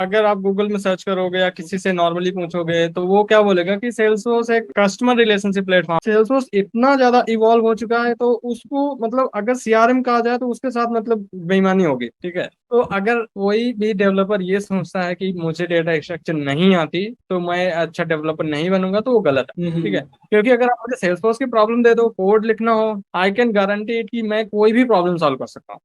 अगर आप गूगल में सर्च करोगे या किसी से नॉर्मली पूछोगे तो वो क्या बोलेगा कि सेल्सफोर्स एक कस्टमर रिलेशनशिप प्लेटफॉर्म। सेल्सफोर्स इतना ज्यादा इवॉल्व हो चुका है तो उसको मतलब अगर सीआरएम कहा जाए तो उसके साथ मतलब बेईमानी होगी। ठीक है, तो अगर कोई भी डेवलपर ये सोचता है कि मुझे डेटा स्ट्रक्चर नहीं आती तो मैं अच्छा डेवलपर नहीं बनूंगा तो वो गलत है। ठीक है, क्योंकि अगर आप मुझे सेल्सफोर्स की प्रॉब्लम दे दो, कोड लिखना हो, आई कैन गारंटी कि मैं कोई भी प्रॉब्लम सॉल्व कर सकता हूँ।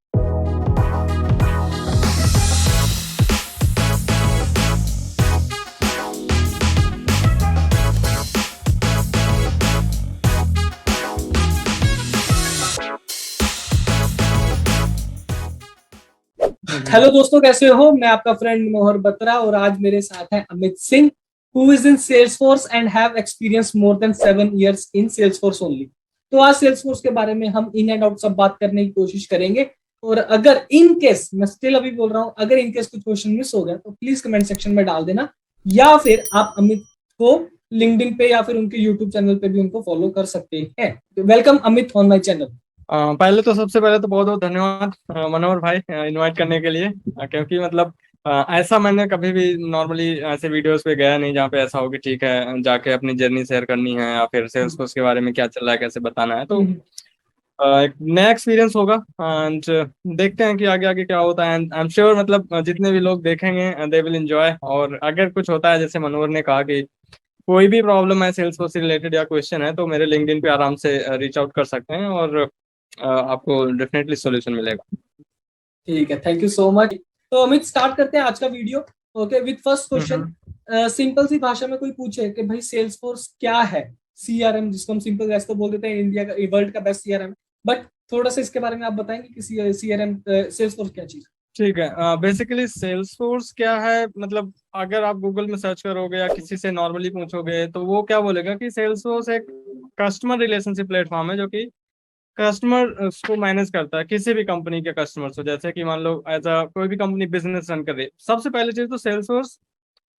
हेलो दोस्तों, कैसे हो? मैं आपका फ्रेंड मनोहर बत्रा और आज मेरे साथ है Amit Singh, who is in Salesforce and have experience more than 7 years in Salesforce only. तो आज सेल्सफोर्स के बारे में हम इन एंड आउट सब बात करने की कोशिश करेंगे। और अगर इन केस, मैं स्टिल अभी बोल रहा हूं, अगर इन केस कुछ क्वेश्चन मिस हो गया तो प्लीज कमेंट सेक्शन में डाल देना, या फिर आप अमित को लिंक्डइन पे या फिर उनके यूट्यूब चैनल पे भी उनको फॉलो कर सकते हैं। Welcome Amit on my channel. पहले तो सबसे पहले तो बहुत बहुत धन्यवाद मनोहर भाई इनवाइट करने के लिए। क्योंकि मतलब ऐसा मैंने कभी भी नॉर्मली ऐसे वीडियोस पे गया नहीं जहाँ पे ऐसा हो कि ठीक है जाके अपनी जर्नी शेयर करनी है या फिर सेल्स फोर्स के बारे में क्या चल रहा है कैसे बताना है। तो एक नया एक्सपीरियंस होगा एंड देखते हैं कि आगे आगे क्या होता है। एंड आई एम श्योर मतलब जितने भी लोग देखेंगे दे विल एंजॉय। और अगर कुछ होता है जैसे मनोहर ने कहा कि कोई भी प्रॉब्लम है सेल्स फोर्स से रिलेटेड या क्वेश्चन है तो मेरे लिंक्डइन पे आराम से रीच आउट कर सकते हैं और आपको डेफिनेटली सॉल्यूशन मिलेगा। ठीक है, थैंक यू सो मच। तो अमित, स्टार्ट करते हैं आज का video. Okay, with first question. Hmm. Simple C भाषा में कोई पूछे कि भाई सेल्सफोर्स क्या है, सीआरएम जिसको हम सिंपल वैसे तो बोल देते हैं इंडिया का, वर्ल्ड का बेस्ट सीआरएम। बट थोड़ा सा इसके बारे में आप बताएंगे कि सीआरएम सेल्सफोर्स क्या चीज? ठीक है, बेसिकली सेल्स फोर्स क्या है मतलब अगर आप गूगल में सर्च करोगे या किसी से नॉर्मली पूछोगे तो वो क्या बोलेगा कि सेल्स फोर्स एक कस्टमर रिलेशनशिप प्लेटफॉर्म है जो कि कस्टमर को मैनेज करता है किसी भी कंपनी के कस्टमर्स को। जैसे कि मान लो एज अ कोई भी कंपनी बिजनेस रन कर रही है, सबसे पहले चीज तो सेल्स फोर्स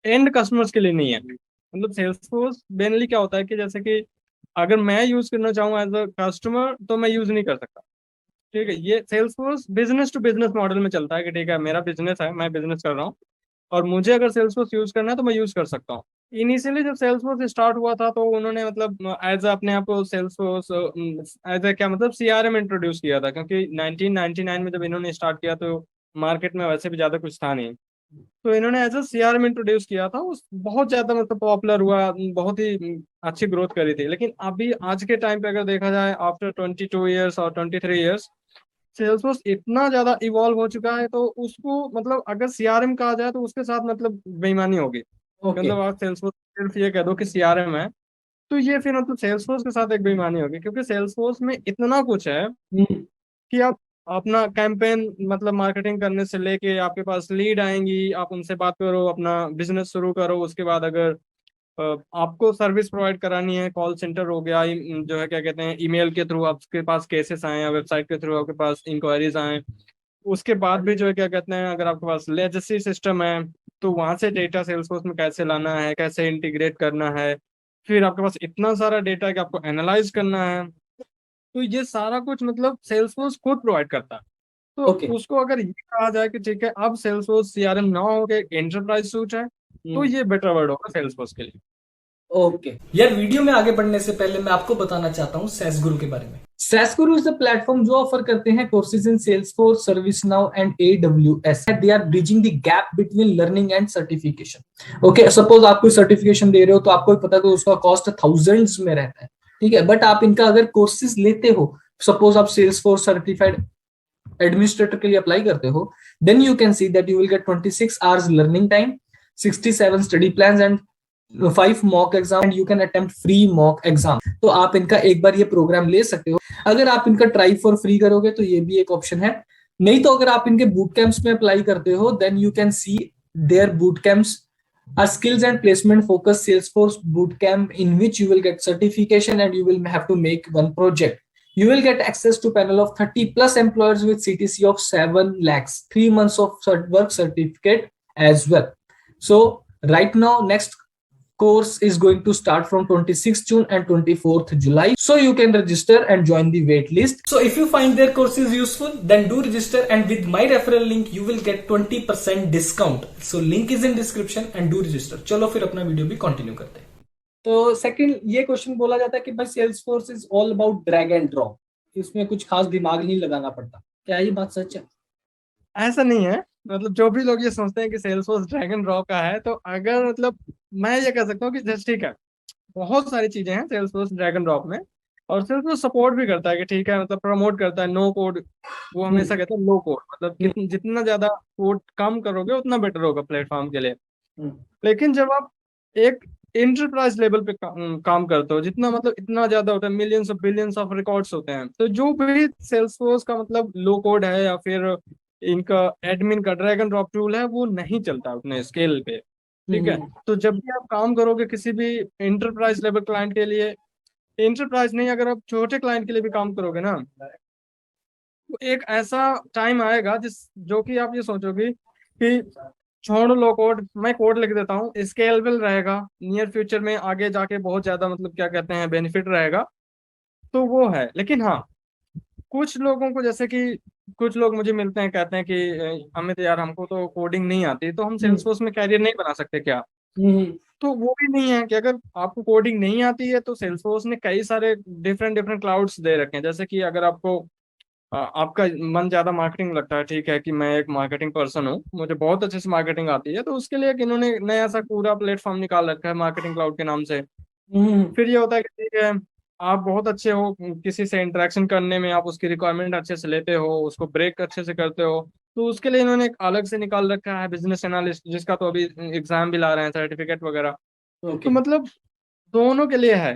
एंड कस्टमर्स के लिए नहीं है। मतलब सेल्स फोर्स मेनली क्या होता है कि जैसे कि अगर मैं यूज करना चाहूँ एज अ कस्टमर तो मैं यूज नहीं कर सकता। ठीक है, ये Salesforce business to business model में चलता है कि ठीक है मेरा बिजनेस है, मैं बिजनेस कर रहा हूँ और मुझे अगर सेल्स फोर्स यूज करना है तो मैं यूज कर सकता हूँ। इनिशियली जब सेल्स फोर्स स्टार्ट हुआ था तो उन्होंने मतलब एज अपने आप को सेल्स फोर्स एज ए क्या मतलब सीआरएम इंट्रोड्यूस किया था, क्योंकि 1999 में जब इन्होंने स्टार्ट किया तो मार्केट में वैसे भी ज्यादा कुछ था नहीं। तो इन्होंने एज अ सीआरएम इंट्रोड्यूस किया था, उस बहुत ज्यादा मतलब पॉपुलर हुआ, बहुत ही अच्छी ग्रोथ करी थी। लेकिन अभी आज के टाइम पे अगर देखा जाए आफ्टर 22 ईयर्स और 23 ईयर्स सेल्सफोर्स इतना ज्यादा इवॉल्व हो चुका है तो उसको मतलब अगर सीआरएम कहा जाए तो उसके साथ मतलब बेईमानी होगी। ओके। मतलब आप सेल्सफोर्स सिर्फ ये कह दो कि सीआरएम है तो ये फिर मतलब सेल्सफोर्स के साथ एक बेईमानी होगी, क्योंकि सेल्सफोर्स में इतना कुछ है कि आप अपना कैंपेन मतलब मार्केटिंग करने से लेके आपके पास लीड आएंगी, आप उनसे बात करो, अपना बिजनेस शुरू करो। उसके बाद अगर आपको सर्विस प्रोवाइड करानी है, कॉल सेंटर हो गया, जो है क्या कहते हैं ईमेल के थ्रू आपके पास केसेस आए या वेबसाइट के थ्रू आपके पास इंक्वायरीज आए। उसके बाद भी जो है क्या कहते हैं अगर आपके पास लेजेसी सिस्टम है तो वहां से डेटा सेल्सफोर्स में कैसे लाना है, कैसे इंटीग्रेट करना है। फिर आपके पास इतना सारा डेटा कि आपको एनालाइज करना है। तो ये सारा कुछ मतलब सेल्सफोर्स खुद प्रोवाइड करता है। तो ओके। उसको अगर ये कहा जाए कि ठीक है अब सेल्सफोर्स सीआरएम ना हो के एंटरप्राइज सूट है तो ये बेटर वर्ड होगा सेल्सफोर्स के लिए। ओके यार, वीडियो में आगे बढ़ने से पहले मैं आपको बताना चाहता हूँ सैस गुरु के बारे में। SaaS Guru is a platform जो ऑफर करते हैं courses in Salesforce, ServiceNow and AWS. They are bridging the gap between learning and certification. Okay, suppose आप कोई सर्टिफिकेशन दे रहे हो तो आपको भी पता है कि उसका कॉस्ट थाउजेंड्स में रहता है। ठीक है, बट आप इनका अगर कोर्सेज लेते हो, सपोज आप सेल्सफोर्स सर्टिफाइड एडमिनिस्ट्रेटर के लिए अप्लाई करते हो, then you can see that you will get 26 hours learning time, 67 study plans and 5 mock exam, and you can attempt free mock exam. तो आप इनका एक बार ये प्रोग्राम ले सकते हो। अगर आप इनका ट्राई फॉर फ्री करोगे तो ये भी एक ऑप्शन है। नहीं तो अगर आप इनके बूट कैंप्स में अप्लाई करते हो, then you can see there boot camps are skills and placement focused Salesforce bootcamp in which you will get certification and you will have to make one project. You will get access to panel of 30 plus employers with CTC of 7 lakhs, 3 months of work certificate as well. So right now, next course is going to start from 26th June and 24th July. So you can register and join the wait list. So if you find their courses useful, then do register, and with my referral link you will get 20% discount. So link is in description and do register. चलो फिर अपना video भी continue करते हैं। तो second ये question बोला जाता है कि भाई Salesforce is all about drag and drop, इसमें कुछ खास दिमाग नहीं लगाना पड़ता, क्या ये बात सच है? ऐसा नहीं है। मतलब जो भी लोग ये सोचते हैं कि सेल्सफोर्स ड्रैग एंड ड्रॉप का है, तो अगर मतलब मैं ये कह सकता हूँ कि जस्ट ठीक है, बहुत सारी चीजें हैं सेल्सफोर्स ड्रैग एंड ड्रॉप में। और सेल्सफोर्स सपोर्ट भी करता है कि ठीक है, मतलब प्रमोट करता है नो कोड। वो हमेशा कहता है लो कोड, मतलब जितना ज्यादा कोड कम करोगे उतना बेटर होगा प्लेटफॉर्म के लिए। लेकिन जब आप एक इंटरप्राइज लेवल पे काम करते हो, जितना मतलब इतना ज्यादा होता है, millions of billions of records होते हैं, तो जो भी सेल्सफोर्स का मतलब लो कोड है या फिर इनका एडमिन का ड्रैग एंड ड्रॉप टूल है, वो नहीं चलता उतने स्केल पे। ठीक है, तो जब भी आप काम करोगे किसी भी इंटरप्राइज लेवल क्लाइंट के लिए, इंटरप्राइज नहीं, अगर आप छोटे क्लाइंट के लिए भी काम करोगे ना, तो एक ऐसा टाइम आएगा जो कि आप ये सोचोगे कि छोड़ लो कोड, मैं कोड लिख देता हूँ, स्केलेबल रहेगा, नियर फ्यूचर में आगे जाके बहुत ज्यादा मतलब क्या कहते हैं बेनिफिट रहेगा। तो वो है। लेकिन हाँ, कुछ लोगों को, जैसे कि कुछ लोग मुझे मिलते हैं, कहते हैं कि अमित यार हमको तो कोडिंग नहीं आती, तो हम सेल्सफोर्स में कैरियर नहीं बना सकते क्या? तो वो भी नहीं है कि अगर आपको कोडिंग नहीं आती है तो सेल्सफोर्स ने कई सारे डिफरेंट डिफरेंट क्लाउड्स दे रखे हैं। जैसे कि अगर आपको आपका मन ज्यादा मार्केटिंग लगता है, ठीक है कि मैं एक मार्केटिंग पर्सन हूँ, मुझे बहुत अच्छे से मार्केटिंग आती है, तो उसके लिए एक इन्होंने नया सा पूरा प्लेटफॉर्म निकाल रखा है मार्केटिंग क्लाउड के नाम से। फिर ये होता है कि ठीक है, आप बहुत अच्छे हो किसी से इंटरेक्शन करने में, आप उसकी रिक्वायरमेंट अच्छे से लेते हो, उसको ब्रेक अच्छे से करते हो, तो उसके लिए इन्होंने एक अलग से निकाल रखा है बिजनेस एनालिस्ट, जिसका तो अभी एग्जाम भी ला रहे हैं, सर्टिफिकेट वगैरह। तो मतलब दोनों के लिए है।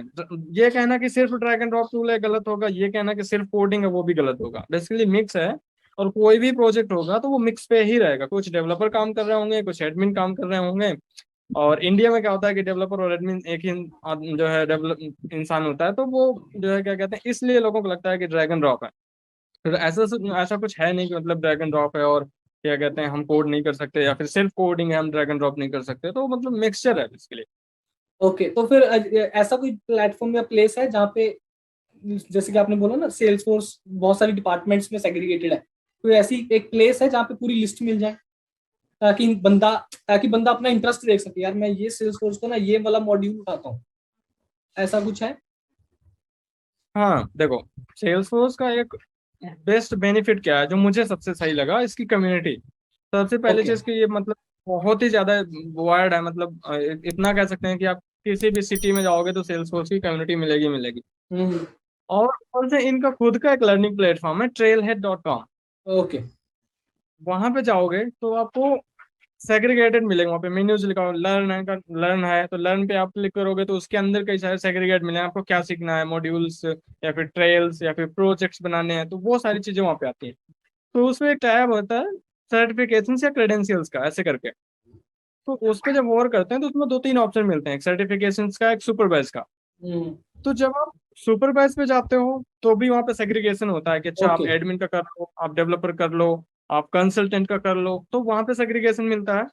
ये कहना कि सिर्फ ड्रैग एंड ड्रॉप टूल है गलत होगा, ये कहना कि सिर्फ कोडिंग है वो भी गलत होगा। बेसिकली मिक्स है। और कोई भी प्रोजेक्ट होगा तो वो मिक्स पे ही रहेगा, कुछ डेवलपर काम कर रहे होंगे, कुछ एडमिन काम कर रहे होंगे। और इंडिया में क्या होता है कि डेवलपर और एडमिन एक ही जो है डेवलप इंसान होता है, तो वो जो है क्या कहते हैं, इसलिए लोगों को लगता है कि ड्रैग एंड ड्रॉप है। फिर ऐसा ऐसा कुछ है नहीं कि मतलब ड्रैग एंड ड्रॉप है और क्या कहते हैं हम कोड नहीं कर सकते, या फिर सिर्फ कोडिंग है हम ड्रैग एंड ड्रॉप नहीं कर सकते, तो मतलब मिक्सचर है इसके। ओके, तो फिर ऐसा कोई प्लेटफॉर्म या प्लेस है जहाँ पे, जैसे कि आपने बोला ना सेल्स फोर्स बहुत सारी डिपार्टमेंट्स में सेग्रीगेटेड है, तो ऐसी एक प्लेस है जहाँ पे पूरी लिस्ट मिल जाए, ताकि बंदा अपना इंटरेस्ट देख सके, यार मैं ये सेल्स फोर्स को ना ये वाला मॉड्यूल उठाता हूँ, ऐसा कुछ है? हाँ देखो, सेल्सफोर्स का एक बेस्ट बेनिफिट क्या है जो मुझे सबसे सही लगा, इसकी कम्युनिटी। सबसे पहले ओके। चीज की ये मतलब बहुत ही ज्यादा वायर्ड है, मतलब इतना कह सकते हैं कि आप किसी भी सिटी में जाओगे तो सेल्सफोर्स की कम्युनिटी मिलेगी मिलेगी। हम्म। और ऊपर से इनका खुद का एक लर्निंग प्लेटफॉर्म है trailhead.com। ओके। वहां पे जाओगे तो आपको सेग्रीगेटेड मिलेगा, वहाँ पे मेन्यूज लिखा हो, लर्न है का लर्न है, तो लर्न पे आप क्लिक करोगे तो उसके अंदर कई सारे सेग्रीगेट मिले आपको, क्या सीखना है, मॉड्यूल्स या फिर ट्रेल्स या फिर प्रोजेक्ट्स बनाने हैं, तो वो सारी चीजें वहाँ पे आती हैं। तो उसमें एक टैब होता है सर्टिफिकेशन या क्रेडेंशियल्स का, ऐसे करके। तो उस पर जब वर्क करते हैं तो उसमें दो तीन ऑप्शन मिलते हैं, एक सर्टिफिकेशन का, एक सुपरवाइज का। तो जब आप सुपरवाइज पे जाते हो तो भी वहाँ पे सेग्रीगेशन होता है कि अच्छा आप ओके। एडमिन का कर लो, आप डेवलपर कर लो, आप कंसल्टेंट का कर लो, तो वहाँ पे सेग्रीगेशन मिलता है।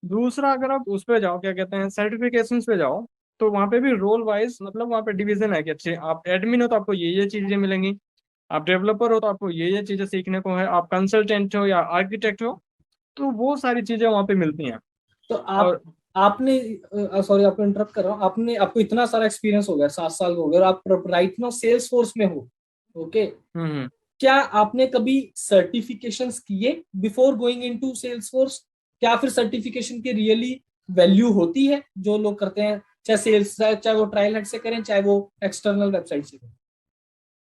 दूसरा, अगर आप उस पे जाओ, क्या कहते हैं सर्टिफिकेशंस पे जाओ, तो वहाँ पे भी रोल वाइज मतलब वहाँ पे डिवीजन है कि अच्छे आप एडमिन हो तो आपको ये चीजें मिलेंगी, आप डेवलपर हो तो आपको ये चीजें सीखने को है, आप कंसल्टेंट हो या आर्किटेक्ट हो, तो वो सारी चीजें वहाँ पे मिलती हैं। तो और आपने, सॉरी आपको इंटरप्ट कर रहा हूँ, आपको इतना सारा एक्सपीरियंस हो गया, 7 साल हो गए और आप राइट नाउ सेल्स फोर्स में हो, ओके, हम्म। क्या आपने कभी सर्टिफिकेशंस किए before going into Salesforce? क्या फिर सर्टिफिकेशन की रियली वैल्यू होती है जो लोग करते हैं, चाहे सेल्स, चाहे वो ट्रायल हेड से करें, चाहे वो एक्सटर्नल वेबसाइट से करें?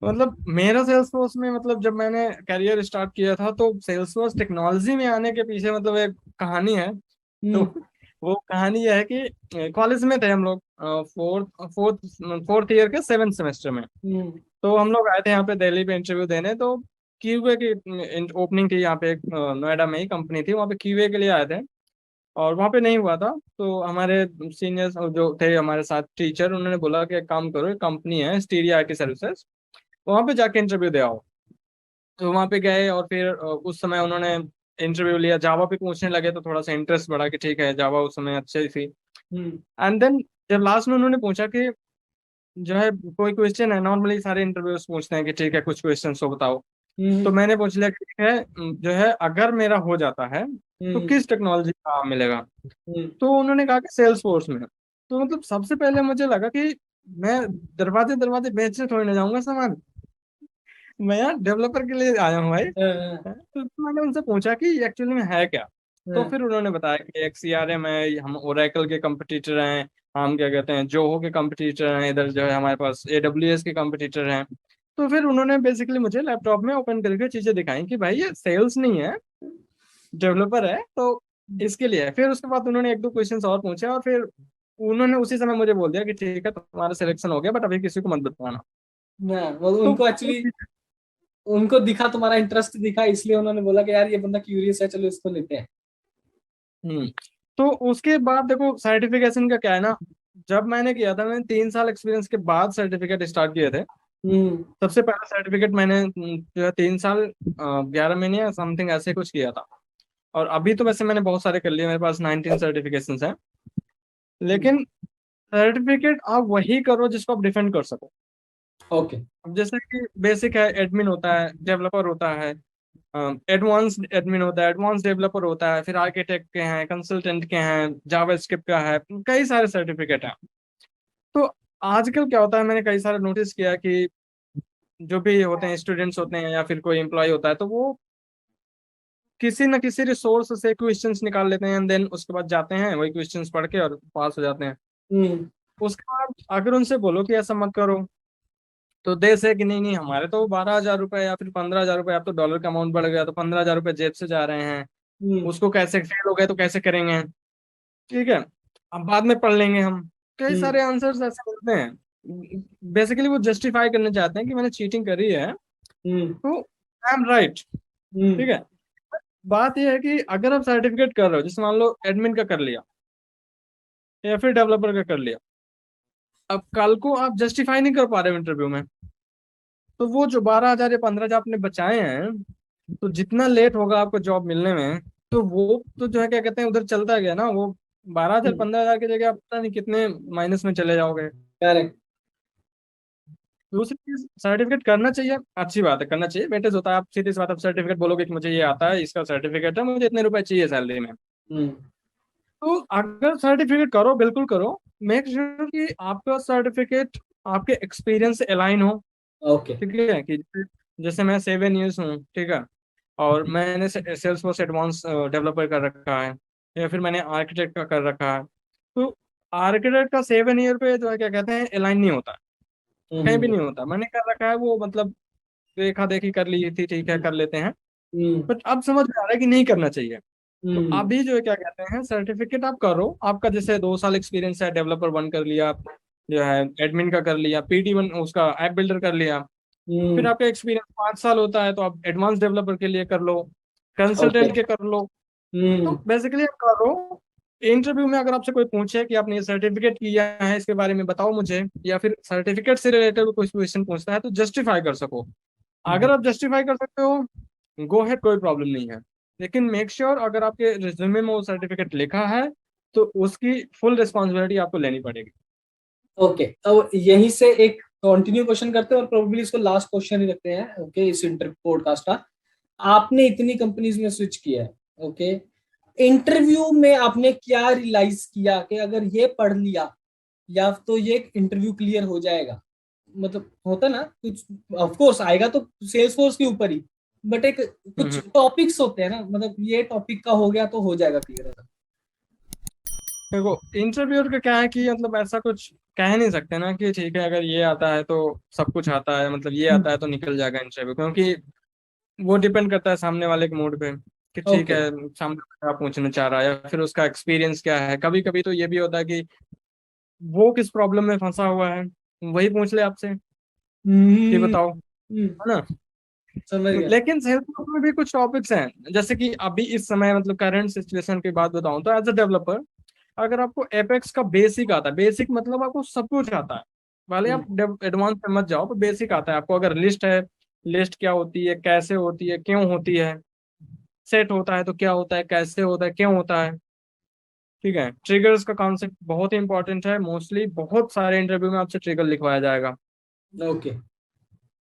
मतलब मेरा सेल्सफोर्स में, मतलब जब मैंने करियर स्टार्ट किया था तो सेल्सफोर्स टेक्नोलॉजी में आने के पीछे मतलब एक कहानी है। तो हम्म। वो कहानी यह है कि कॉलेज में थे हम लोग, फोर्थ फोर्थ फोर्थ ईयर के सेवेंथ सेमेस्टर में। हम्म। तो हम लोग आए थे यहाँ पे दिल्ली पे इंटरव्यू देने, तो क्यूए की ओपनिंग थी यहाँ पे, एक नोएडा में ही कंपनी थी, वहाँ पे क्यूए के लिए आए थे। और वहाँ पे नहीं हुआ था, तो हमारे सीनियर्स जो थे हमारे साथ टीचर, उन्होंने बोला कि एक काम करो, एक कंपनी है स्टीरिया IT सर्विसेज, वहाँ पे जाके इंटरव्यू दे आओ। तो वहाँ पे गए और फिर उस समय उन्होंने इंटरव्यू लिया, जावा पे पूछने लगे, तो थोड़ा सा इंटरेस्ट बढ़ा कि ठीक है, जावा उस समय अच्छी थी। हम्म। एंड देन जब लास्ट में उन्होंने पूछा कि जो है कोई क्वेश्चन है, नॉर्मली सारे इंटरव्यूज पूछते हैं कि ठीक है कुछ क्वेश्चन हो बताओ। तो हम्म। मैंने पूछ लिया कि ठीक है, जो है अगर मेरा हो जाता है तो हम्म। किस टेक्नोलॉजी का काम मिलेगा। हम्म। तो उन्होंने कहा कि सेल्स फोर्स में। तो मतलब सबसे पहले मुझे लगा कि मैं दरवाजे दरवाजे बेचने थोड़ी ना जाऊंगा सामान, मैं यहाँ डेवलपर के लिए आया हूँ भाई। हाँ। तो मैंने उनसे पूछा कि एक्चुअली में है क्या। तो हाँ। फिर उन्होंने बताया कि एक सीआरएम है, हम ओरेकल के कंपटीटर हैं, हम क्या कहते हैं जोहो के कंपटीटर हैं, इधर जो है हमारे पास एडब्ल्यूएस के कंपटीटर हैं। तो फिर उन्होंने बेसिकली मुझे लैपटॉप में ओपन करके चीजें दिखाई कि भाई ये सेल्स नहीं है, डेवलपर है, तो इसके लिए है। फिर उसके बाद उन्होंने एक दो क्वेश्चंस और पूछे, और फिर उन्होंने उसी समय मुझे बोल दिया कि ठीक है तुम्हारा सिलेक्शन हो गया, बट अभी किसी को मत बताना। हाँ, वो तो उनको एक्चुअली उनको दिखा, तुम्हारा इंटरेस्ट दिखा, इसलिए उन्होंने बोला कि यार ये बंदा क्यूरियस है, चलो इसको लेते हैं। हम्म तो उसके बाद देखो सर्टिफिकेशन का क्या है ना, जब मैंने किया था, मैंने 3 साल एक्सपीरियंस के बाद सर्टिफिकेट स्टार्ट किए थे। हम्म। सबसे पहला सर्टिफिकेट मैंने जो है 3 साल 11 महीने या समथिंग ऐसे कुछ किया था। और अभी तो वैसे मैंने बहुत सारे कर लिए, मेरे पास 19 सर्टिफिकेशन हैं। लेकिन सर्टिफिकेट आप वही करो जिसको आप डिफेंड कर सको। ओके। अब जैसे कि बेसिक है, एडमिन होता है, डेवलपर होता है, एडवांस एडमिन होता है, एडवांस डेवलपर होता है, फिर आर्किटेक्ट के हैं, कंसल्टेंट के हैं, जावास्क्रिप्ट का है, कई सारे सर्टिफिकेट हैं। तो आजकल क्या होता है, मैंने कई सारे नोटिस किया कि जो भी होते हैं स्टूडेंट्स होते हैं या फिर कोई एम्प्लॉय होता है, तो वो किसी न किसी रिसोर्स से क्वेश्चंस निकाल लेते हैं, देन उसके बाद जाते हैं वही क्वेश्चंस पढ़ के और पास हो जाते हैं। हम्म। उसके बाद अगर उनसे बोलो कि ऐसा मत करो, तो दे से कि नहीं नहीं हमारे तो 12,000 रुपये या फिर 15,000 रुपये, अब तो डॉलर का अमाउंट बढ़ गया तो 15,000 रुपये जेब से जा रहे हैं, हम्म। उसको कैसे फेल हो गए तो कैसे करेंगे, ठीक है अब बाद में पढ़ लेंगे हम। कई हम्म। सारे आंसर्स ऐसे मिलते हैं, बेसिकली वो जस्टिफाई करना चाहते हैं कि मैंने चीटिंग करी है, हम्म। तो आई एम राइट। हम्म। ठीक है, बात यह है कि अगर आप सर्टिफिकेट कर रहे हो, जैसे मान लो एडमिन का कर लिया या फिर डेवलपर का कर लिया, अब कल को आप जस्टिफाई नहीं कर पा रहे हो इंटरव्यू में, तो वो जो 12,000 या 15,000 आपने बचाए हैं, तो जितना लेट होगा आपको जॉब मिलने में, तो वो तो जो है क्या कहते हैं उधर चलता गया ना, वो 12,000 15,000 की जगह आप पता नहीं कितने माइनस में चले जाओगे। करेक्ट। दूसरी चीज, सर्टिफिकेट करना चाहिए, अच्छी बात है, करना चाहिए, बेटे होता है, आप सीधी सी बात, आप सर्टिफिकेट बोलोगे कि मुझे ये आता है, इसका सर्टिफिकेट है, मुझे इतने रुपए चाहिए सैलरी में। हम्म। तो अगर सर्टिफिकेट करो, बिल्कुल करो, मेक श्योर कि आपका सर्टिफिकेट आपके एक्सपीरियंस से अलाइन हो। ओके। ठीक है कि जैसे मैं 7 इयर्स हूँ, ठीक है, और मैंने सेल्स फोर्स एडवांस डेवलपर कर रखा है, या फिर मैंने आर्किटेक्ट का कर रखा है, तो आर्किटेक्ट का 7 ईयर पे जो है क्या कहते हैं अलाइन नहीं होता, कहीं भी हम्म। नहीं होता, मैंने कर रखा है वो, मतलब देखा देखी कर ली थी, ठीक है कर लेते हैं। हम्म। बट अब समझ में आ रहा है कि नहीं करना चाहिए। तो हम्म। अभी जो है क्या कहते हैं सर्टिफिकेट आप करो, आपका जैसे 2 साल एक्सपीरियंस है, डेवलपर 1 कर लिया, जो है एडमिन का कर लिया, PT1 उसका ऐप बिल्डर कर लिया, फिर हम्म। आपका एक्सपीरियंस 5 साल होता है तो आप एडवांस डेवलपर के लिए कर लो, ओके। कंसल्टेंट के कर लो। तो हम्म। बेसिकली आप करो, इंटरव्यू में अगर आपसे कोई पूछे कि आपने ये सर्टिफिकेट किया है इसके बारे में बताओ मुझे, या फिर सर्टिफिकेट से रिलेटेड कोई क्वेश्चन पूछता है, तो जस्टिफाई कर सको। अगर आप जस्टिफाई कर सकते हो, गो है, कोई प्रॉब्लम नहीं है। लेकिन मेक श्योर अगर आपके रिज्यूमे में वो सर्टिफिकेट लिखा है, तो उसकी फुल रिस्पॉन्सिबिलिटी आपको लेनी पड़ेगी। ओके, तो यहीं से एक कंटिन्यू क्वेश्चन करते हैं और प्रोबेबली इसको लास्ट क्वेश्चन ही रखते हैं, ओके, इस इंटर पॉडकास्ट का। आपने इतनी कंपनीज में स्विच किया है, ओके, इंटरव्यू में आपने क्या रियलाइज किया कि अगर ये पढ़ लिया या तो ये इंटरव्यू क्लियर हो जाएगा? मतलब होता ना कुछ, ऑफ कोर्स आएगा तो सेल्स फोर्स के ऊपर ही, बट एक कुछ हम्म। टॉपिक्स होते हैं ना, मतलब ये टॉपिक का हो गया तो हो जाएगा क्लियर। देखो इंटरव्यूअर का क्या है कि मतलब ऐसा कुछ कह नहीं सकते ना कि ठीक है अगर ये आता है तो सब कुछ आता है, मतलब ये आता है तो निकल जाएगा इंटरव्यू, क्योंकि वो डिपेंड करता है सामने वाले के मूड पे कि ठीक ओके। है सामने वाला क्या पूछना चाह रहा है, या फिर उसका एक्सपीरियंस क्या है। कभी कभी तो ये भी होता है कि वो किस प्रॉब्लम में फंसा हुआ है, वही पूछ ले आपसे कि हम्म। बताओ, हम्म। है ना। समझ गया। लेकिन सेल्स में भी कुछ टॉपिक्स हैं, जैसे कि अभी इस समय मतलब करंट सिचुएशन की बात बताऊं तो एज अ डेवलपर, अगर आपको एपेक्स का बेसिक आता है, बेसिक मतलब आपको सब कुछ आता है, भले हम्म। आप एडवांस में मत जाओ, पर बेसिक आता है आपको। अगर लिस्ट है, लिस्ट क्या होती है, कैसे होती है, क्यों होती है, सेट होता है तो क्या होता है, कैसे होता है, क्यों होता है, ठीक है, ट्रिगर्स का कॉन्सेप्ट बहुत ही इंपॉर्टेंट है। मोस्टली बहुत सारे इंटरव्यू में आपसे ट्रिगर लिखवाया जाएगा। ओके।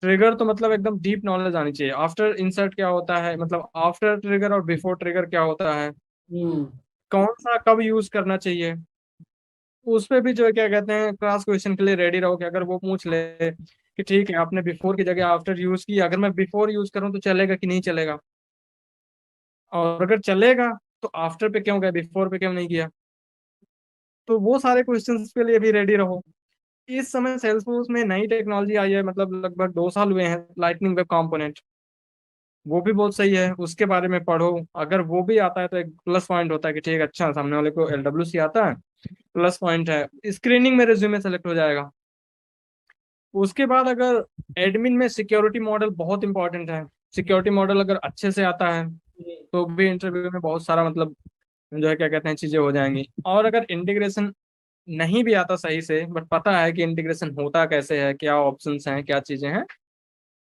ट्रिगर तो मतलब एकदम डीप नॉलेज आनी चाहिए। आफ्टर इंसर्ट क्या होता है, मतलब आफ्टर ट्रिगर और बिफोर ट्रिगर क्या होता है, हम्म। कौन सा कब यूज करना चाहिए, उस पे भी जो है क्या कहते हैं क्लास क्वेश्चन के लिए रेडी रहो कि अगर वो पूछ ले कि ठीक है आपने बिफोर की जगह आफ्टर यूज किया, अगर मैं बिफोर यूज करूँ तो चलेगा कि नहीं चलेगा, और अगर चलेगा तो आफ्टर पे क्यों गया, बिफोर पे क्यों नहीं किया। तो वो सारे क्वेश्चंस के लिए भी रेडी रहो। इस समय सेल्सफोर्स में नई टेक्नोलॉजी आई है, मतलब लगभग 2 साल हुए हैं, लाइटनिंग वेब कंपोनेंट। वो भी बहुत सही है, उसके बारे में पढ़ो। अगर वो भी आता है तो एक प्लस पॉइंट होता है कि ठीक है, अच्छा सामने वाले को LWC आता है, प्लस पॉइंट है, स्क्रीनिंग में रिज्यूमे सेलेक्ट हो जाएगा। उसके बाद अगर एडमिन में सिक्योरिटी मॉडल बहुत इंपॉर्टेंट है, सिक्योरिटी मॉडल अगर अच्छे से आता है तो भी इंटरव्यू में बहुत सारा मतलब जो है क्या कहते हैं चीजें हो जाएंगी। और अगर इंटीग्रेशन नहीं भी आता सही से, बट पता है कि इंटीग्रेशन होता कैसे है, क्या ऑप्शंस हैं, क्या चीजें हैं,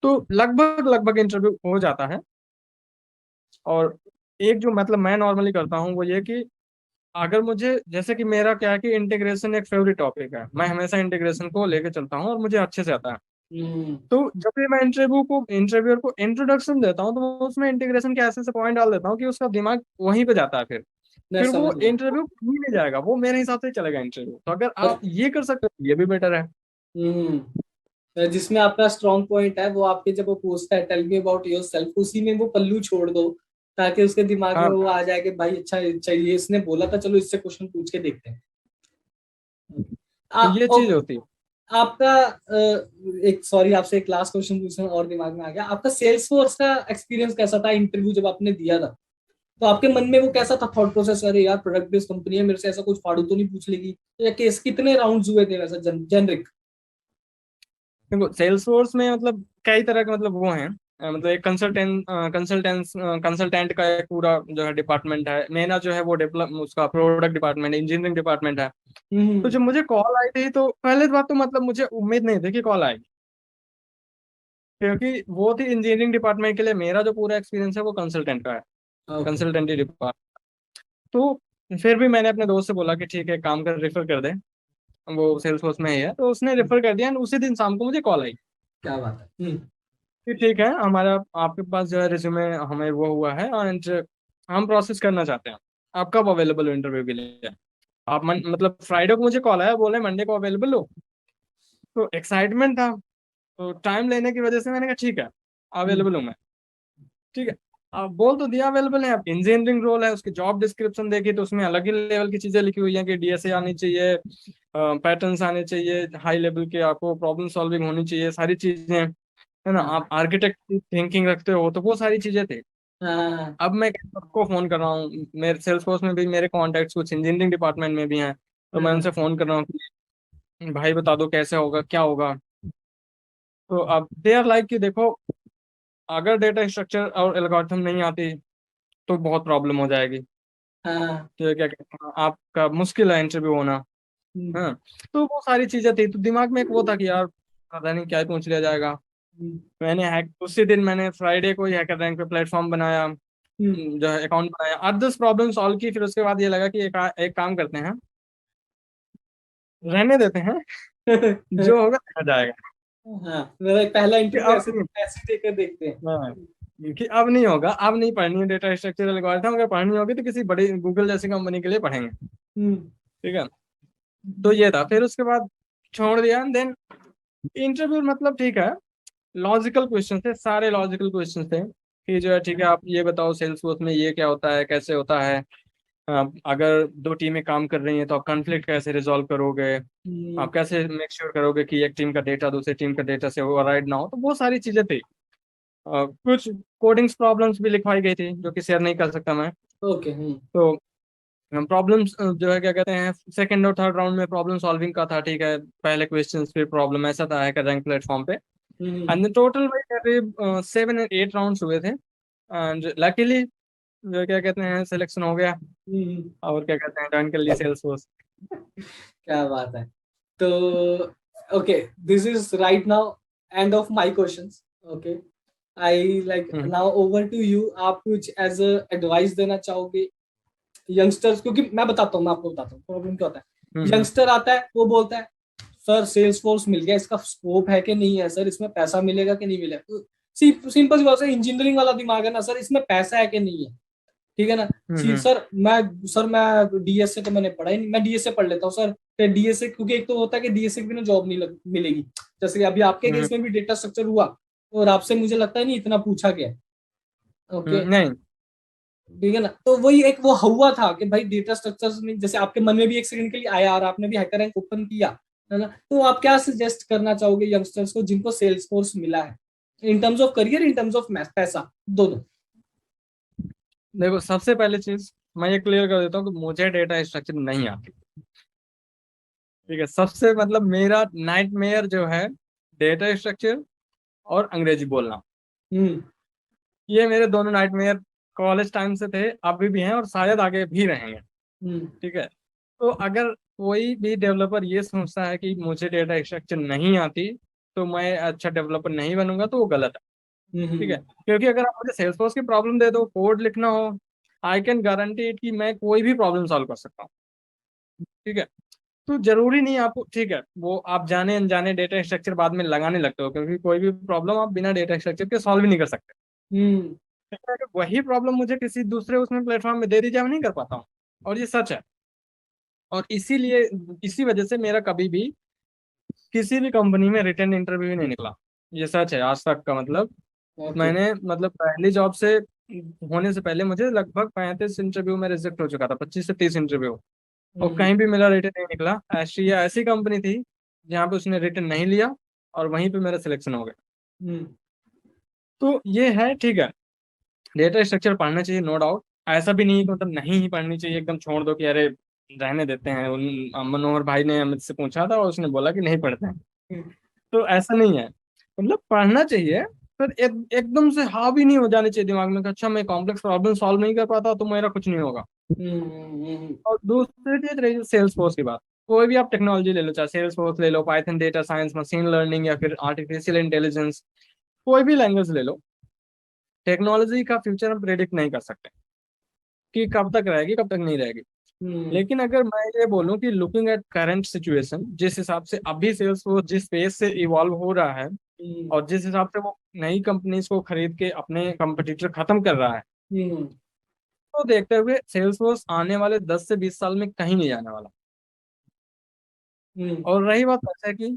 तो लगभग लगभग इंटरव्यू हो जाता है। और एक जो मतलब मैं नॉर्मली करता हूँ वो ये कि अगर मुझे जैसे कि मेरा क्या है कि इंटीग्रेशन एक फेवरेट टॉपिक है, मैं हमेशा इंटीग्रेशन को लेके चलता हूँ और मुझे अच्छे से आता है। हम्म। तो जब भी मैं इंटरव्यूअर को इंट्रोडक्शन देता हूँ तो मैं उसमें इंटीग्रेशन के ऐसे ऐसे पॉइंट डाल देता हूँ कि उसका दिमाग वहीं पे जाता है। मैं फिर वो समझ गया। इंटरव्यू कहीं नहीं जाएगा, वो मेरे हिसाब से ही चलेगा इंटरव्यू। तो अगर और आप ये कर सकते हो ये भी बेटर है। जिसमें आपका स्ट्रॉन्ग पॉइंट है वो आपके जब वो पूछता है tell me about yourself, उसी में वो पल्लू छोड़ दो ताकि उसके दिमाग में हाँ, वो आ जाए कि भाई अच्छा चाहिए, इसने बोला था, चलो इससे क्वेश्चन पूछ के देखते हैं। तो ये चीज ओके। होती है। आपका एक सॉरी आपसे एक लास्ट क्वेश्चन पूछना और दिमाग में आ गया, आपका सेल्स फोर्स का एक्सपीरियंस कैसा था इंटरव्यू जब आपने दिया था? तो आपके मन में वो कैसा था थॉट प्रोसेस, अरे यार प्रोडक्ट बेस्ड कंपनी है, मेरे से ऐसा कुछ फाड़ू तो नहीं पूछ लेगी, या केस कितने राउंड्स हुए थे वैसा जेनरिक? देखो सेल्स फोर्स में मतलब कई तरह के मतलब वो हैं, मतलब एक कंसल्टेंट का एक पूरा जो है डिपार्टमेंट है। मेरा जो है वो डेवलप उसका प्रोडक्ट डिपार्टमेंट, इंजीनियरिंग डिपार्टमेंट है। तो हम्म। जब मुझे कॉल आई थी तो पहले बात तो मतलब मुझे उम्मीद नहीं थी कि कॉल आएगी, क्योंकि वो थी इंजीनियरिंग डिपार्टमेंट के लिए। मेरा जो पूरा एक्सपीरियंस है वो कंसल्टेंट का है, ओके। कंसल्टेंटी डिपार्टमेंट। तो फिर भी मैंने अपने दोस्त से बोला कि ठीक है काम कर, रेफर कर दे, वो सेल्स फोर्स में ही है। तो उसने रेफर कर दिया, और उसी दिन शाम को मुझे कॉल आई क्या बात है। कि ठीक है हमारा आपके पास जो है रिज्यूमे हमें वो हुआ है, एंड हम प्रोसेस करना चाहते हैं। आप कब अवेलेबल हो इंटरव्यू के लिए? आप मतलब फ्राइडे को मुझे कॉल आया, बोले मंडे को अवेलेबल हो। तो एक्साइटमेंट था, तो टाइम लेने की वजह से मैंने कहा ठीक है हम्म। अवेलेबल हूँ मैं। ठीक है, आप बोल तो दिया अवेलेबल है। आप इंजीनियरिंग रोल है, उसकी जॉब डिस्क्रिप्शन देखी तो उसमें अलग ही लेवल की चीजें लिखी हुई हैं कि DSA आनी चाहिए, पैटर्न्स आने चाहिए, हाई लेवल के आपको प्रॉब्लम सॉल्विंग होनी चाहिए, सारी चीजें है ना। हाँ आप आर्किटेक्ट थिंकिंग रखते हो, तो वो सारी चीजें थी। हाँ। अब मैं सबको फोन कर रहा हूँ, मेरे सेल्स फोर्स में भी मेरे कॉन्टैक्ट्स कुछ इंजीनियरिंग डिपार्टमेंट में भी हैं, तो मैं उनसे फोन कर रहा हूँ कि भाई बता दो कैसे होगा, क्या होगा। तो अब दे आर लाइक कि देखो, अगर डेटा स्ट्रक्चर और एल्गोरिथम नहीं आती तो बहुत प्रॉब्लम हो जाएगी। हाँ। तो क्या कहते हैं, आपका मुश्किल है इंटरव्यू होना। हम्म। हाँ, तो वो सारी चीजें थी, तो दिमाग में एक वो था कि यार पता नहीं क्या ही पूछ लिया जाएगा। हम्म। मैंने हैक उसी दिन मैंने फ्राइडे को ही हैकर रैंक पे प्लेटफॉर्म बनाया, जो है अकाउंट बनाया, 8-10 प्रॉब्लम सॉल्व की। फिर उसके बाद ये लगा कि एक काम करते हैं, रहने देते हैं, हम्म। जो होगा देखा जाएगा। हाँ, मेरा पहला कि इंटरव्यू अब ऐसे नहीं, ऐसे देकर देखते हैं। हाँ, कि अब नहीं होगा, अब नहीं पढ़नी है डेटा स्ट्रक्चर एल्गोरिथम। अगर पढ़नी होगी तो किसी बड़ी गूगल जैसी कंपनी के लिए पढ़ेंगे। हम्म। ठीक है, तो ये था। फिर उसके बाद छोड़ दिया। देन इंटरव्यू मतलब ठीक है, लॉजिकल क्वेश्चन थे, सारे लॉजिकल क्वेश्चन थे कि जो है ठीक है आप ये बताओ सेल्स फोर्स में ये क्या होता है, कैसे होता है, अगर दो टीमें काम कर रही हैं तो आप कॉन्फ्लिक्ट कैसे रिजॉल्व करोगे, हम्म। आप कैसे मेक श्योर करोगे कि एक टीम का डेटा दूसरी टीम का डेटा से ओवरराइड ना हो। तो वो सारी चीजें थी। कुछ कोडिंग्स प्रॉब्लम्स भी लिखवाई गई थी जो कि शेयर नहीं कर सकता मैं। ओके। हम्म। तो प्रॉब्लम्स जो है क्या कहते हैं, सेकंड और थर्ड राउंड में प्रॉब्लम सॉल्विंग का था। ठीक है, पहले क्वेश्चन फिर प्रॉब्लम, ऐसा था हैकर रैंक प्लेटफॉर्म पे। हम्म। एंड टोटल भाई करीब 7 और 8 राउंड्स हुए थे, एंड लकीली जो क्या कहते हैं सिलेक्शन हो गया, हम्म। और क्या कहते हैं ज्वाइन कर लिया सेल्स फोर्स। क्या बात है। तो okay, this is right now end of my questions. Okay, I like now over to you, आप कुछ एज अ एडवाइस देना चाहोगे यंगस्टर्स, क्योंकि मैं आपको बताता हूँ प्रॉब्लम क्या होता है। हम्म। यंगस्टर आता है, वो बोलता है सर सेल्स फोर्स मिल गया, इसका स्कोप है कि नहीं है सर, इसमें पैसा मिलेगा कि नहीं मिलेगा। तो सिंपल सी बात है, इंजीनियरिंग वाला दिमाग है ना सर, इसमें पैसा है कि नहीं है, ठीक है ना। हम्म। सर मैं डीएस से तो मैंने पढ़ा ही नहीं, मैं डीएस से पढ़ लेता हूँ सर। फिर डीएस से, क्योंकि एक तो होता है कि डीएस से भी ना जॉब नहीं मिलेगी। जैसे कि अभी आपके हम्म। केस में भी डेटा स्ट्रक्चर हुआ, और आपसे मुझे लगता है नहीं इतना पूछा गया। ओके, नहीं। ठीक है ना। तो वही एक वो हुआ था कि भाई डेटा स्ट्रक्चर्स में, जैसे आपके मन में भी एक सेकंड के लिए आया और आपने भी हैकर रैंक ओपन किया, है ना। तो आप क्या सजेस्ट करना चाहोगे यंगस्टर्स को जिनको सेल्स फोर्स मिला है, in terms of career, in terms of पैसा, दोनों। देखो, सबसे पहली चीज मैं ये क्लियर कर देता हूँ कि मुझे डेटा स्ट्रक्चर नहीं आती। ठीक है, सबसे मतलब मेरा नाइटमेयर जो है डेटा स्ट्रक्चर और अंग्रेजी बोलना। हम्म। ये मेरे दोनों नाइटमेयर कॉलेज टाइम से थे, अभी भी हैं और शायद आगे भी रहेंगे। हम्म। ठीक है। तो अगर कोई भी डेवलपर ये सोचता है कि मुझे डेटा स्ट्रक्चर नहीं आती तो मैं अच्छा डेवलपर नहीं बनूंगा, तो वो गलत है। ठीक है, हम्म। क्योंकि अगर आप मुझे सेल्सफोर्स की प्रॉब्लम दे दो, कोड लिखना हो, आई कैन गारंटी इट कि मैं कोई भी प्रॉब्लम सॉल्व कर सकता हूँ। ठीक है। तो जरूरी नहीं आपको, ठीक है, वो आप जाने अनजाने डेटा स्ट्रक्चर बाद में लगाने लगते हो, क्योंकि कोई भी प्रॉब्लम आप बिना डेटा स्ट्रक्चर के सॉल्व ही नहीं कर सकते। हम्म। लेकिन अगर वही प्रॉब्लम मुझे किसी दूसरे उसमें प्लेटफॉर्म में दे दी जाए, मैं नहीं कर पाता हूँ। और ये सच है। और इसीलिए, इसी वजह से मेरा कभी भी किसी भी कंपनी में रिटर्न इंटरव्यू नहीं निकला। ये सच है आज तक का, मतलब ओके। मैंने, मतलब पहली जॉब से होने से पहले मुझे लगभग 35 इंटरव्यू में रिजेक्ट हो चुका था, 25 से 30 इंटरव्यू। और हम्म। कहीं भी मेरा रिटर्न नहीं निकला। ऐसी या ऐसी कंपनी थी जहाँ पे उसने रिटर्न नहीं लिया और वहीं पे मेरा सिलेक्शन हो गया। हम्म। तो ये है, ठीक है। डेटा स्ट्रक्चर पढ़ना चाहिए, नो डाउट। ऐसा भी नहीं है कि मतलब नहीं ही पढ़नी चाहिए, एकदम छोड़ दो कि अरे रहने देते हैं। उन मनोहर भाई ने अमित से पूछा था और उसने बोला कि नहीं पढ़ते हैं। तो ऐसा नहीं है, मतलब पढ़ना चाहिए। पर एकदम से हावी नहीं हो जाने चाहिए दिमाग में कि अच्छा मैं कॉम्प्लेक्स प्रॉब्लम सॉल्व नहीं कर पाता तो मेरा कुछ नहीं होगा। हम्म। और दूसरी चीज रही सेल्स फोर्स की बात। कोई भी आप टेक्नोलॉजी ले लो, चाहे सेल्स फोर्स ले लो, Python, data science, machine learning, या फिर आर्टिफिशियल इंटेलिजेंस, कोई भी लैंग्वेज ले लो, टेक्नोलॉजी का फ्यूचर हम प्रेडिक्ट नहीं कर सकते कि कब तक रहेगी कब तक नहीं रहेगी। हम्म। लेकिन अगर मैं ये बोलूं कि लुकिंग एट करंट सिचुएशन, जिस हिसाब से अभी सेल्स फोर्स जिस पेस से इवॉल्व हो रहा है, हम्म। और जिस हिसाब से वो नई कंपनीज को खरीद के अपने कंपटीटर खत्म कर रहा है, हम्म। तो देखते हुए सेल्स फोर्स आने वाले 10 से 20 साल में कहीं नहीं जाने वाला। हम्म। और रही बात पैसे की,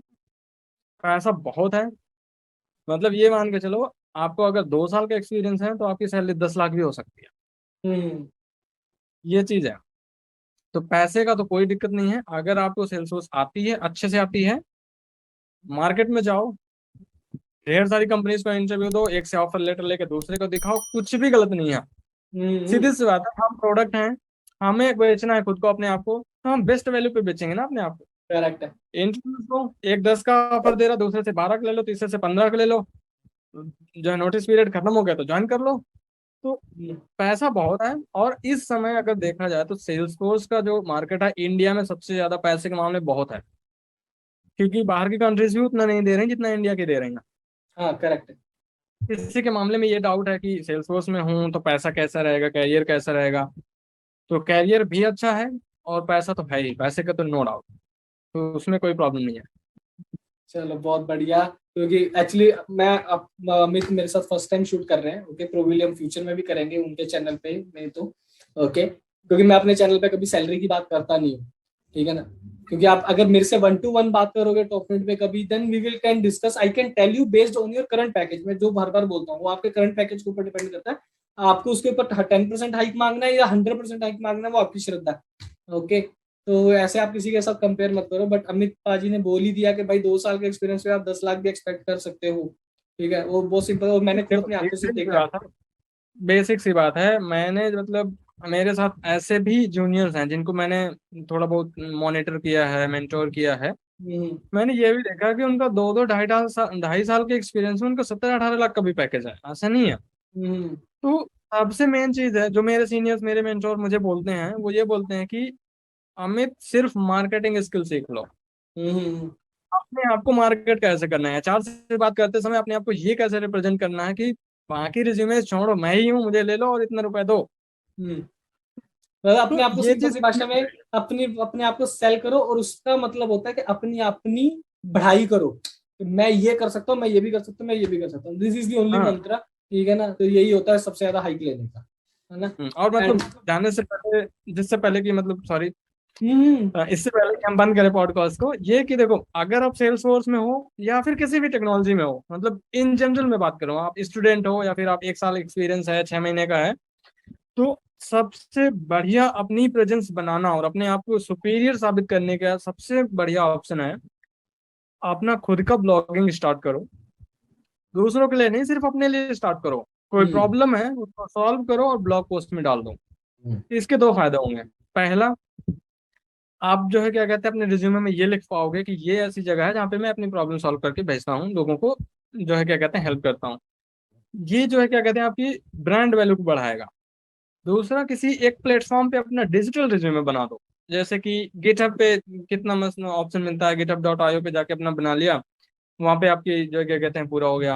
पैसा बहुत है। मतलब ये मान के चलो, आपको अगर 2 साल का एक्सपीरियंस है तो आपकी सैलरी 10 लाख भी हो सकती है। हम्म। ये चीज है। तो पैसे का तो कोई दिक्कत नहीं है, अगर आपको सेल्स फोर्स आती है, अच्छे से आती है, मार्केट में जाओ, ढेर सारी कंपनीज को इंटरव्यू दो, एक से ऑफर लेटर लेके दूसरे को दिखाओ, कुछ भी गलत नहीं है। सीधी सी बात है, हम प्रोडक्ट हैं, हमें बेचना है खुद को, अपने आप को, तो हम बेस्ट वैल्यू पे बेचेंगे ना अपने आप को। करेक्ट है। इंटरव्यू दो, एक 10 का ऑफर दे रहा, दूसरे से 12 का ले लो, तीसरे से 15 का ले लो, जो है नोटिस पीरियड खत्म हो गया तो ज्वाइन कर लो। तो हम्म। पैसा बहुत है। और इस समय अगर देखा जाए तो सेल्स फोर्स का जो मार्केट है इंडिया में, सबसे ज्यादा पैसे के मामले बहुत है, क्योंकि बाहर की कंट्रीज भी उतना नहीं दे रही जितना इंडिया के दे रही हैं। हाँ करेक्ट है। इसी के मामले में ये डाउट है कि सेल्स फोर्स में हूँ तो पैसा कैसा रहेगा, कैरियर कैसा रहेगा। तो कैरियर भी अच्छा है और पैसा तो है ही, पैसे का तो नो डाउट, तो उसमें कोई प्रॉब्लम नहीं है। चलो बहुत बढ़िया, क्योंकि एक्चुअली मैं अब अमित मेरे साथ फर्स्ट टाइम शूट कर रहे हैं, ओके, प्रोबेबली हम फ्यूचर में भी करेंगे उनके चैनल पे नहीं तो, ओके, क्योंकि मैं अपने चैनल पे कभी सैलरी की बात करता नहीं हूँ, ठीक है ना। क्योंकि आप अगर मेरे से 1-to-1 बात करोगे टॉप मिनट पे कभी, then we will can discuss, I can tell you based on your current package. मैं जो हर बार बोलता हूँ वो आपके करंट पैकेज के ऊपर डिपेंड करता है। आपको उसके ऊपर 10% हाइक मांगना है या 100% हाइक मांगना है, वो आपकी श्रद्धा है, ओके। तो ऐसे आप किसी के साथ कंपेयर मत करो, बट अमित पाजी ने बोल ही दिया कि भाई 2 साल के एक्सपीरियंस पे आप 10 लाख भी एक्सपेक्ट कर सकते हो, ठीक है, वो बहुत सिंपल, और मैंने खुद देखो, अपनी आंखों से बेसिक सी देखा है। बात है, बेसिक सी बात है, मैंने मतलब मेरे साथ ऐसे भी जूनियर्स हैं जिनको मैंने थोड़ा बहुत मॉनिटर किया है, मेंटोर किया है। हम्म। मैंने ये भी देखा कि उनका 2-2 ढाई साल के एक्सपीरियंस में उनका 17-18 लाख का भी पैकेज है, ऐसा नहीं है। हम्म। तो सबसे मेन चीज है जो मेरे सीनियर्स, मेरे मेंटोर मुझे बोलते हैं, वो ये बोलते हैं कि अमित सिर्फ मार्केटिंग स्किल सीख लो। हम्म। अपने आप को मार्केट कैसे करना है, एचआर से बात करते समय अपने आप को ये कैसे रिप्रेजेंट करना है कि बाकी रिज्यूमे छोड़ो, मैं ही हूँ, मुझे ले लो और इतना रुपए दो। हम्म। मतलब अपने आप तो को ये सिंपल चीज सी भाषा में अपने आप को सेल करो, और उसका मतलब होता है कि अपनी बढ़ाई करो, कि मैं ये कर सकता हूँ, मैं ये भी कर सकता हूँ, मैं ये भी कर सकता हूँ, दिस इज दी ओनली हाँ। मंत्र। ठीक है ना, तो यही होता है सबसे ज्यादा हाइक लेने का, है ना। और एंड मतलब जाने से पहले, जिससे पहले कि मतलब सॉरी, हम्म इससे पहले कि हम बंद करें पॉडकास्ट को, ये कि देखो अगर आप सेल्स फोर्स में हो या फिर किसी भी टेक्नोलॉजी में हो, मतलब इन जनरल में बात करूँ, आप स्टूडेंट हो या फिर आप 1 साल एक्सपीरियंस है, 6 महीने का है, तो सबसे बढ़िया अपनी प्रेजेंस बनाना और अपने आप को सुपीरियर साबित करने का सबसे बढ़िया ऑप्शन है अपना खुद का ब्लॉगिंग स्टार्ट करो। दूसरों के लिए नहीं, सिर्फ अपने लिए स्टार्ट करो। कोई हम्म प्रॉब्लम है उसको सॉल्व करो और ब्लॉग पोस्ट में डाल दो। हम्म इसके 2 फायदे होंगे। पहला, आप जो है क्या कहते हैं अपने रिज्यूमे में ये लिख पाओगे कि ये ऐसी जगह है जहाँ पे मैं अपनी प्रॉब्लम सॉल्व करके भेजता हूँ लोगों को, जो है क्या कहते हैं हेल्प करता हूँ। ये जो है क्या कहते हैं आपकी ब्रांड वैल्यू को बढ़ाएगा। दूसरा, किसी एक प्लेटफॉर्म पे अपना डिजिटल रिज्यूमे बना दो। जैसे कि गिटहब पे कितना मस्त ऑप्शन मिलता है, github.io पे जाके अपना बना लिया। वहाँ पे आपकी जो है क्या कहते हैं पूरा हो गया।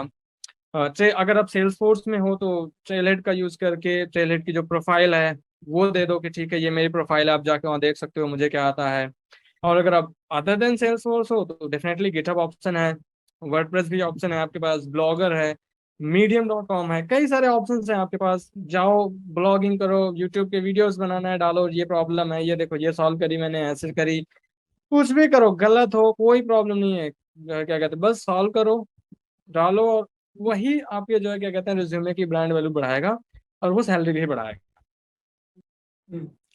अगर आप सेल्स फोर्स में हो तो ट्रेलहेड का यूज करके ट्रेलहेड की जो प्रोफाइल है वो दे दो कि ठीक है ये मेरी प्रोफाइल है, आप जाके वहाँ देख सकते हो मुझे क्या आता है। और अगर आप अदर देन सेल्स फोर्स हो तो डेफिनेटली गिटहब ऑप्शन है, वर्डप्रेस भी ऑप्शन है आपके पास, ब्लॉगर है, medium.com है, कई सारे ऑप्शंस हैं आपके पास। जाओ ब्लॉगिंग करो, यूट्यूब के वीडियोस बनाना है, डालो ये प्रॉब्लम है, ये देखो ये सॉल्व करी मैंने, ऐसे करी। कुछ भी करो, गलत हो कोई प्रॉब्लम नहीं है, क्या कहते हैं बस सॉल्व करो, डालो, और वही आपके जो है क्या कहते हैं रिज्यूमे की ब्रांड वैल्यू बढ़ाएगा और वो सैलरी भी बढ़ाएगा।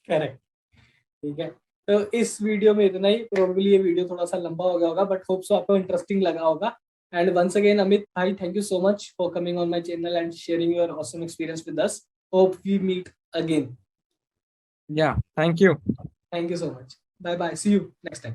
करेक्ट। ठीक है, तो इस वीडियो में इतना ही। प्रोबेबली ये वीडियो थोड़ा सा लंबा हो गया होगा, बट होप सो आपको इंटरेस्टिंग लगा होगा। एंड वंस अगेन अमित भाई, thank you so much for coming on my channel and sharing your awesome experience with us. Hope we meet again. Yeah thank you. Thank you so much. Bye bye, see you next time.